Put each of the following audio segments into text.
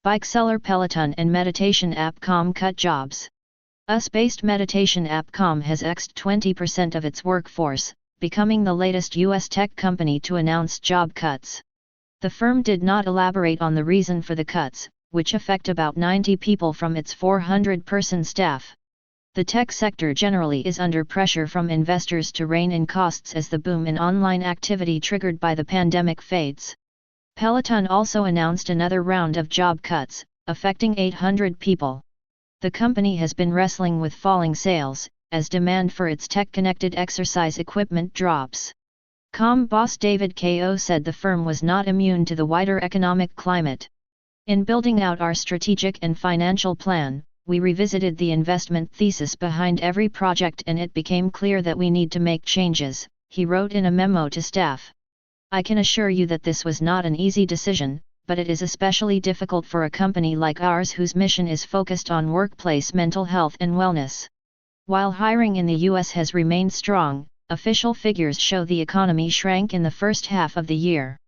Bike seller Peloton and meditation app Calm cut jobs. US-based meditation app Calm has axed 20% of its workforce, becoming the latest U.S. tech company to announce job cuts. The firm did not elaborate on the reason for the cuts, which affect about 90 people from its 400-person staff. The tech sector generally is under pressure from investors to rein in costs as the boom in online activity triggered by the pandemic fades. Peloton also announced another round of job cuts, affecting 800 people. The company has been wrestling with falling sales, as demand for its tech-connected exercise equipment drops. Calm boss David Ko said the firm was not immune to the wider economic climate. In building out our strategic and financial plan, we revisited the investment thesis behind every project and it became clear that we need to make changes, he wrote in a memo to staff. I can assure you that this was not an easy decision, but it is especially difficult for a company like ours whose mission is focused on workplace mental health and wellness. While hiring in the U.S. has remained strong, official figures show the economy shrank in the first half of the year.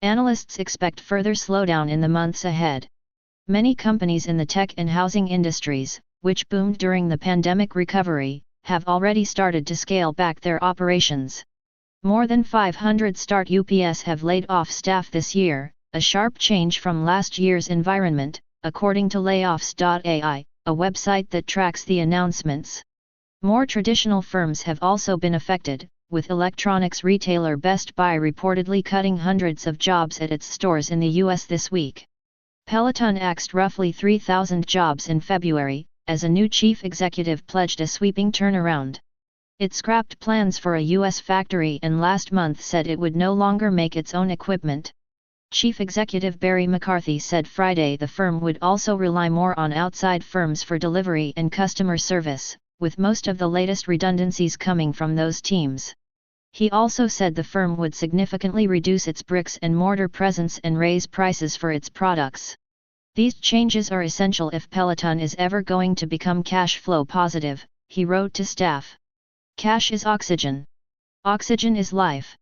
Analysts expect further slowdown in the months ahead. Many companies in the tech and housing industries, which boomed during the pandemic recovery, have already started to scale back their operations. More than 500 start UPS have laid off staff this year, a sharp change from last year's environment, according to layoffs.ai, a website that tracks the announcements. More traditional firms have also been affected, with electronics retailer Best Buy reportedly cutting hundreds of jobs at its stores in the U.S. this week. Peloton axed roughly 3,000 jobs in February, as a new chief executive pledged a sweeping turnaround. It scrapped plans for a U.S. factory and last month said it would no longer make its own equipment. Chief Executive Barry McCarthy said Friday the firm would also rely more on outside firms for delivery and customer service, with most of the latest redundancies coming from those teams. He also said the firm would significantly reduce its bricks and mortar presence and raise prices for its products. These changes are essential if Peloton is ever going to become cash flow positive, he wrote to staff. Cash is oxygen. Oxygen is life.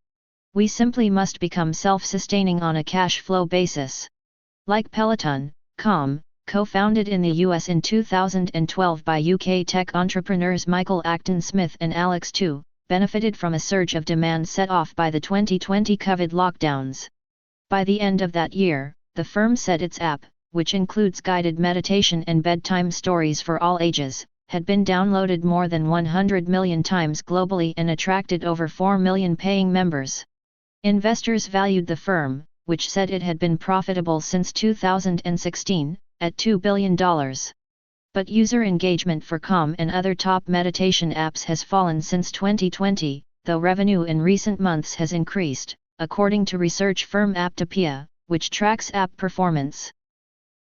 We simply must become self-sustaining on a cash flow basis. Like Peloton, Calm, co-founded in the US in 2012 by UK tech entrepreneurs Michael Acton-Smith and Alex Tu, benefited from a surge of demand set off by the 2020 COVID lockdowns. By the end of that year, the firm said its app, which includes guided meditation and bedtime stories for all ages, had been downloaded more than 100 million times globally and attracted over 4 million paying members. Investors valued the firm, which said it had been profitable since 2016, at $2 billion. But user engagement for Calm and other top meditation apps has fallen since 2020, though revenue in recent months has increased, according to research firm Aptopia, which tracks app performance.